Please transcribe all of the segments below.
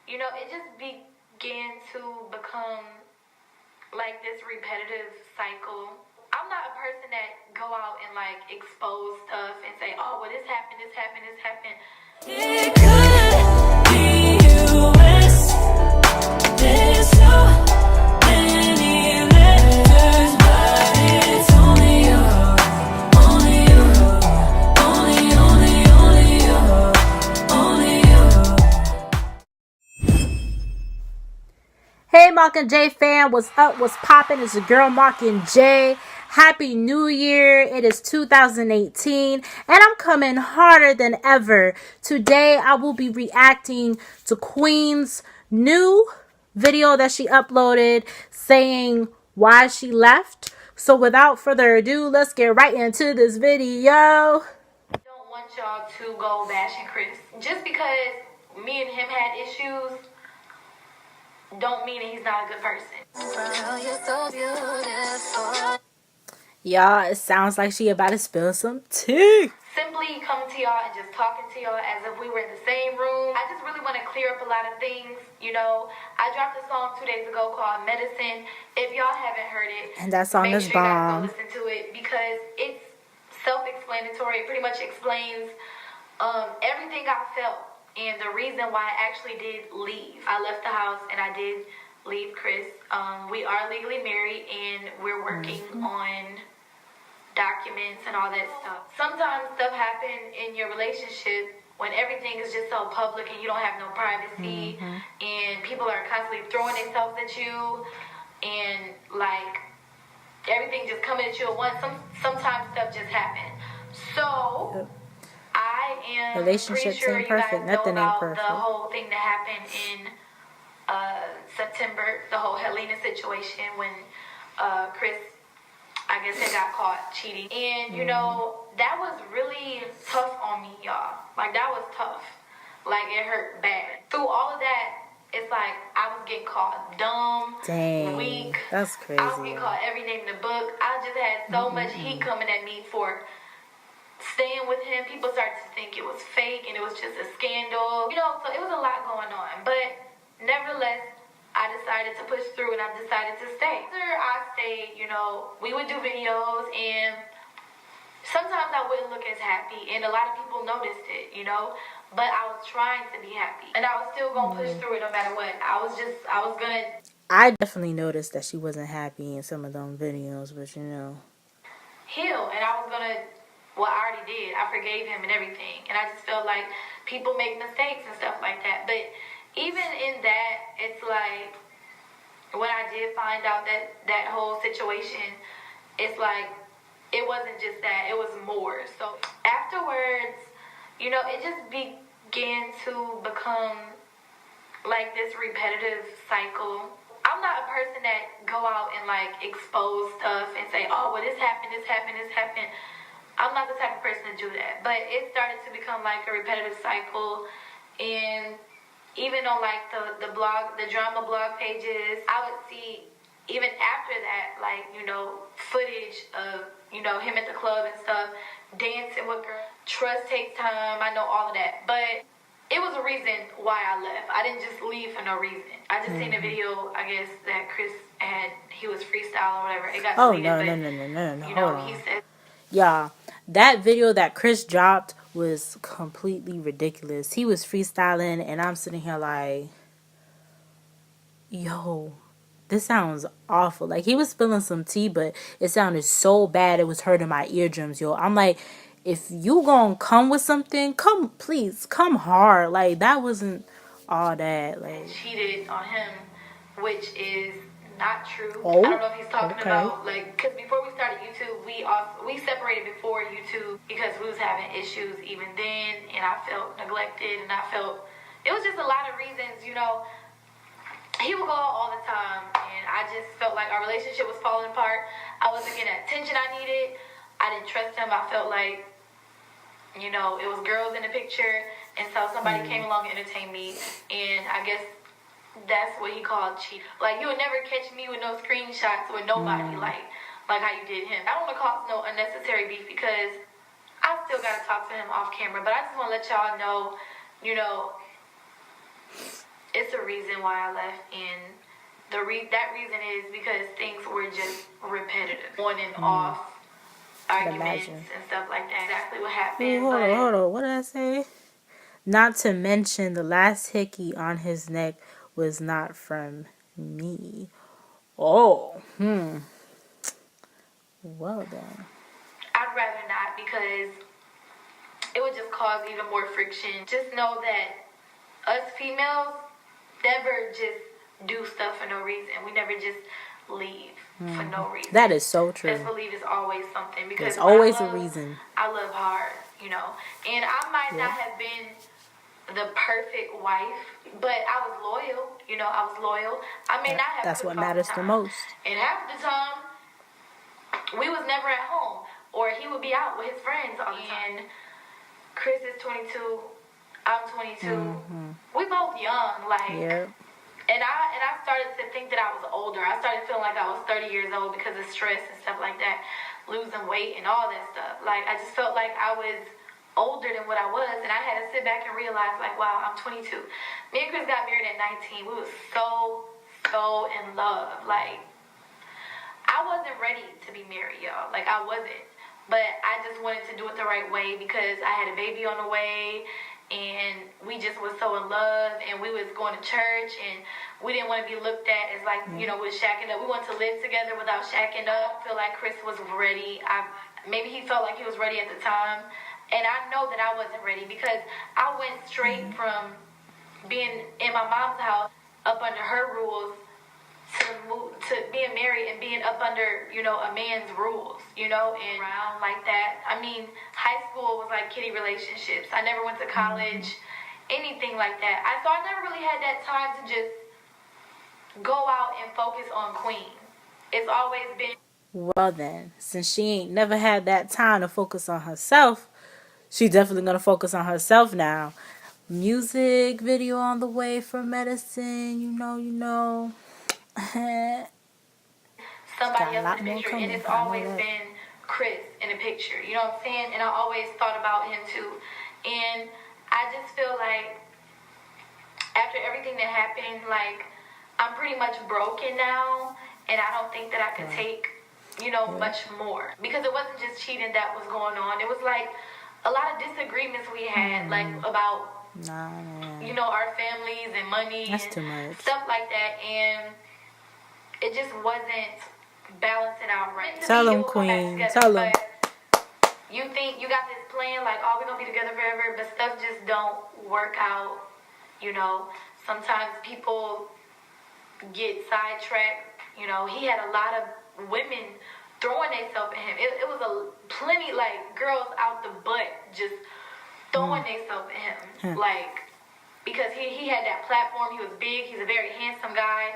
it just began to become like this repetitive cycle. I'm not a person that go out and like expose stuff and say, oh, well, this happened, this happened, this happened. It could be you. There's so many letters, but it's only you, only you, only you, only you. Hey, Mark and J fam, what's up? What's poppin'? It's your girl Mark and J. Happy New Year. It is 2018 and I'm coming harder than ever. Today I will be reacting to Queen's new video that she uploaded saying why she left. So without further ado, let's get right into this video. I don't want y'all to go bashing Chris. Just because me and him had issues don't mean that he's not a good person. You're so beautiful. Y'all, it sounds like she about to spill some tea. Simply coming to y'all and just talking to y'all as if we were in the same room. I just really want to clear up a lot of things. I dropped a song 2 days ago called Medicine. If y'all haven't heard it, and that song is bomb. You guys go listen to it because it's self-explanatory. It pretty much explains everything I felt and the reason why I actually did leave. I left the house and I did leave Chris. We are legally married and we're working on documents and all that stuff. Sometimes stuff happens in your relationship when everything is just so public and you don't have no privacy and people are constantly throwing themselves at you and like everything just coming at you at once. Sometimes stuff just happens. So I am relationships pretty sure ain't perfect. You guys Nothing know ain't about perfect. the whole thing that happened in September, the whole Helena situation when Chris, I guess, they got caught cheating. And, that was really tough on me, y'all. Like, that was tough. Like, it hurt bad. Through all of that, it's like I was getting called dumb, weak. That's crazy. I was getting called every name in the book. I just had so much heat coming at me for staying with him. People started to think it was fake and it was just a scandal. So it was a lot going on. But nevertheless, I decided to push through and I decided to stay. After I stayed, we would do videos and sometimes I wouldn't look as happy and a lot of people noticed it, but I was trying to be happy and I was still going to push through it no matter what. I definitely noticed that she wasn't happy in some of them videos, but heal and I was going to, I already did. I forgave him and everything. And I just felt like people make mistakes and stuff like that. But even in that, it's like when I did find out that whole situation, it's like it wasn't just that, it was more. So afterwards, it just began to become like this repetitive cycle. I'm not a person that go out and like expose stuff and say, oh, well, this happened, this happened, this happened. I'm not the type of person to do that. But it started to become like a repetitive cycle. And even on like the drama blog pages, I would see even after that, like, footage of, him at the club and stuff, dancing with girls. Trust takes time. I know all of that. But it was a reason why I left. I didn't just leave for no reason. I just seen a video, I guess, that Chris he was freestyling or whatever. It got deleted. No. He said, yeah, that video that Chris dropped was completely ridiculous. He was freestyling and I'm sitting here like, yo, this sounds awful. Like, he was spilling some tea, but it sounded so bad it was hurting my eardrums, yo. I'm like, if you gonna come with something, please come hard. Like, that wasn't all that. Like, cheated on him, which is not true. Oh, I don't know if he's talking about, like, because before we started YouTube, we separated before YouTube because we was having issues even then, and I felt neglected, and I felt, it was just a lot of reasons, He would go out all the time, and I just felt like our relationship was falling apart. I wasn't getting the attention I needed. I didn't trust him. I felt like, it was girls in the picture, and so somebody came along and entertained me, and I guess that's what he called cheat. Like, you would never catch me with no screenshots with nobody, like how you did him. I don't want to cause no unnecessary beef because I still got to talk to him off camera, but I just want to let y'all know, it's a reason why I left, and that reason is because things were just repetitive, on and off arguments and stuff like that. Exactly what happened. Ooh, hold on. What did I say? Not to mention the last hickey on his neck was not from me. Oh, Well then. I'd rather not, because it would just cause even more friction. Just know that us females never just do stuff for no reason. We never just leave for no reason. That is so true. Best believe it's always something, because there's always a reason. I love hard, you know. And I might not have been the perfect wife, but I was loyal. You know, I was loyal. I may not have. That's what matters the most. And half the time, we was never at home, or he would be out with his friends all the time. And Chris is 22. I'm 22. We both young, like. Yeah. And I started to think that I was older. I started feeling like I was 30 years old because of stress and stuff like that, losing weight and all that stuff. Like, I just felt like I was older than what I was, and I had to sit back and realize, like, wow, I'm 22. Me and Chris got married at 19. We was so in love. Like, I wasn't ready to be married, y'all. Like, I wasn't. But I just wanted to do it the right way, because I had a baby on the way, and we just was so in love, and we was going to church, and we didn't want to be looked at as, like, you know, we're shacking up. We wanted to live together without shacking up. I feel like Chris was ready. Maybe he felt like he was ready at the time, and I know that I wasn't ready, because I went straight from being in my mom's house up under her rules to being married and being up under, you know, a man's rules, you know, and around like that. I mean, high school was like kiddie relationships. I never went to college, anything like that. So I never really had that time to just go out and focus on Queen. It's always been. Well then, since she ain't never had that time to focus on herself, she's definitely gonna focus on herself now. Music video on the way for Medicine, you know. Somebody else in the picture, and it's always been Chris in the picture, you know what I'm saying? And I always thought about him too. And I just feel like after everything that happened, like, I'm pretty much broken now, and I don't think that I could take, you know, much more, because it wasn't just cheating that was going on. It was like a lot of disagreements we had, like, about you know, our families and money. That's and too much. Stuff like that, and it just wasn't balancing out right. Tell them, Queen. Tell them. You think you got this plan, like, oh, we're gonna be together forever, but stuff just don't work out. You know, sometimes people get sidetracked. You know, he had a lot of women throwing themselves at him. It was plenty, like, girls out the butt just throwing themselves at him. Like, because he had that platform. He was big. He's a very handsome guy.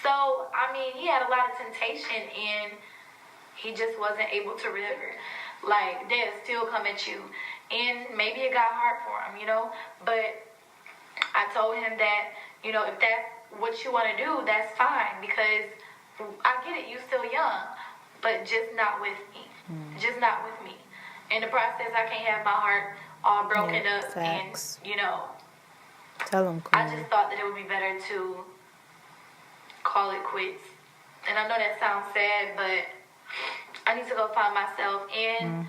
So, I mean, he had a lot of temptation, and he just wasn't able to river. Like, they'll still come at you. And maybe it got hard for him, you know? But I told him that, you know, if that's what you want to do, that's fine. Because I get it, you still young. But just not with me. Just not with me. In the process, I can't have my heart all broken up. Facts. And, you know, Tell them, Queen. I just thought that it would be better to call it quits. And I know that sounds sad, but I need to go find myself, and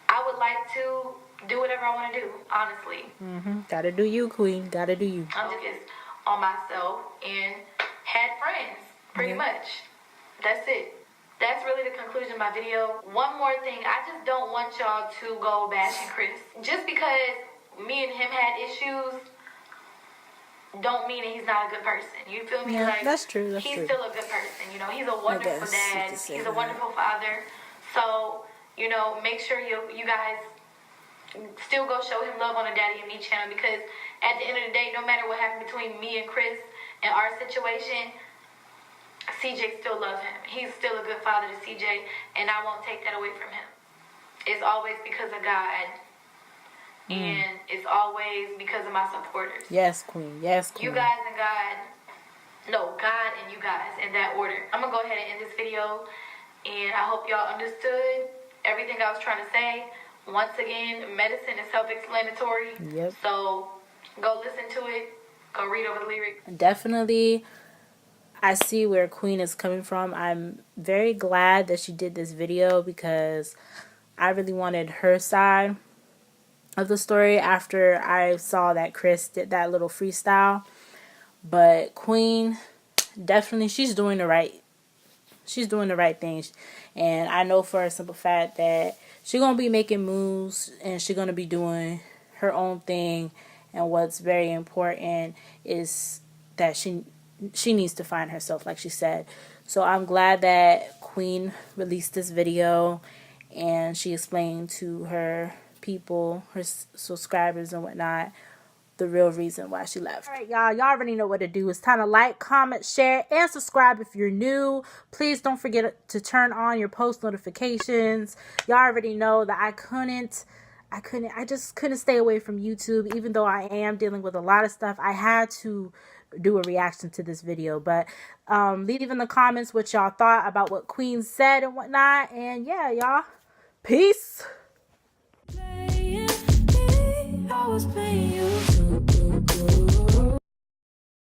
I would like to do whatever I want to do, honestly. Gotta do you, Queen. Gotta do you. I'm just on myself and had friends, pretty much. That's it. That's really the conclusion of my video. One more thing, I just don't want y'all to go bashing Chris. Just because me and him had issues don't mean that he's not a good person. You feel me? Yeah, like, that's true. He's still a good person. You know, he's a wonderful dad. He's a wonderful father. So, you know, make sure you guys still go show him love on the Daddy and Me channel, because at the end of the day, no matter what happened between me and Chris and our situation, CJ still loves him. He's still a good father to CJ, and I won't take that away from him. It's always because of God, and it's always because of my supporters. Yes, Queen. Yes, Queen. You guys and God. No, God and you guys, in that order. I'm going to go ahead and end this video, and I hope y'all understood everything I was trying to say. Once again, Medicine is self-explanatory. Yep. So go listen to it. go read over the lyrics. Definitely, I see where Queen is coming from. I'm very glad that she did this video because I really wanted her side of the story after I saw that Chris did that little freestyle. But Queen, definitely, she's doing the right things, and I know for a simple fact that she's gonna be making moves and she's gonna be doing her own thing. And what's very important is that she needs to find herself, like she said. So I'm glad that Queen released this video and she explained to her people, her subscribers and whatnot, the real reason why she left. All right, y'all already know what to do. It's time to like, comment, share, and subscribe if you're new. Please don't forget to turn on your post notifications. Y'all already know that I just couldn't stay away from YouTube. Even though I am dealing with a lot of stuff, I had to do a reaction to this video. But leave in the comments what y'all thought about what Queen said and whatnot. And yeah, y'all, peace.